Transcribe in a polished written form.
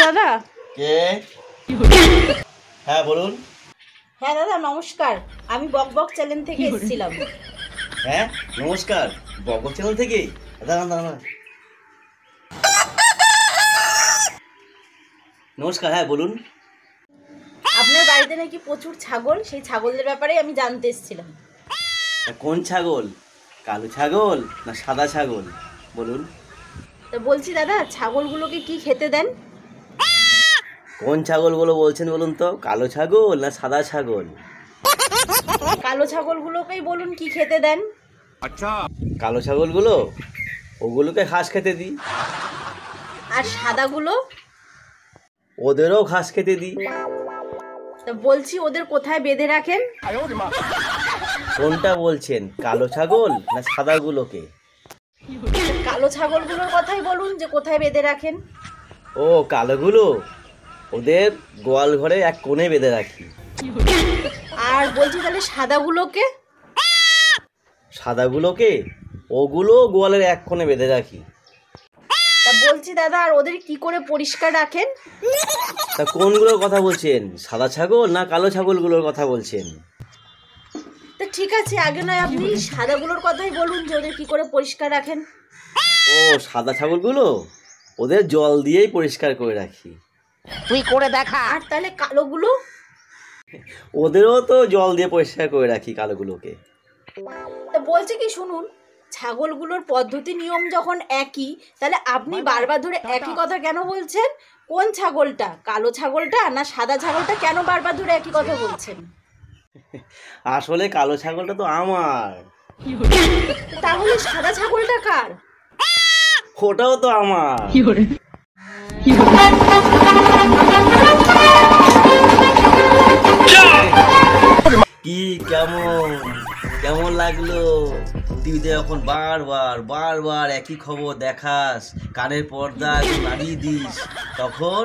দাদা? কে? হ্যাঁ বলুন। হ্যাঁ দাদা নমস্কার, আমি বকবক চ্যানেল থেকে এসেছিলাম। হ্যাঁ নমস্কার, বকবক চ্যানেল থেকে? দাঁড়ান দাঁড়ান। নমস্কার, হ্যাঁ বলুন। আপনার বাড়িতে নাকি প্রচুর ছাগল, সেই ছাগলদের ব্যাপারে আমি জানতে এসেছিলাম। কোন ছাগল? কালো ছাগল না সাদা ছাগল বলুন? তা বলছি দাদা, ছাগলগুলোকে কি খেতে দেন? কোন ছাগলগুলো বলছেন বলুন তো? কালো ছাগল না সাদা ছাগল? কালো ছাগলগুলোকেই বলুন কি খেতে দেন। কালো ছাগলগুলো ওগুলোকে ঘাস খেতে দিই। আর সাদাগুলো? ওদেরও ঘাস খেতে দিই। তা বলছি ওদের কোথায় বেঁধে রাখেন? কোনটা বলছেন, কালো ছাগল না সাদাগুলোকে? কালো ছাগলগুলোর কথাই বলুন যে কোথায় বেঁধে রাখেন। ও কালোগুলো ওদের গোয়াল ঘরে এক কোণে বেঁধে রাখি। আর বলছি তাহলে সাদাগুলোকে? সাদাগুলোকে ওগুলো গোয়ালের এক কোণে বেঁধে রাখি। তা বলছি দাদা, আর ওদের কি করে পরিষ্কার রাখেন? তা কোনগুলোর কথা বলছেন, সাদা ছাগল না কালো ছাগলগুলোর কথা বলছেন? তা ঠিক আছে, আগে নয় আপনি সাদাগুলোর কথাই বলুন যে ওদের কি করে পরিষ্কার রাখেন। ও সাদা ছাগলগুলো ওদের জল দিয়েই পরিষ্কার করে রাখি। তুই করে দেখা। আর তাহলে কালোগুলো? ওদেরও তো জল দিয়ে পরিষ্কার করে রাখি কালোগুলোকে। তা বলছে কি শুনুন, ছাগলগুলোর পদ্ধতি নিয়ম যখন একই, তাহলে আপনি বারবার ধরে একই কথা কেন বলছেন? কোন ছাগলটা, কালো ছাগলটা না সাদা ছাগলটা, কেন বারবার ধরে একই কথা বলছেন? আসলে কালো ছাগলটা তো আমার। তাহলে সাদা ছাগলটা কার? ওটাও তো আমার। কি কেমন কেমন লাগলো? টিভিতে যখন বারবার বারবার একই খবর দেখাস, কানের পর্দা নাড়িয়ে দিস, তখন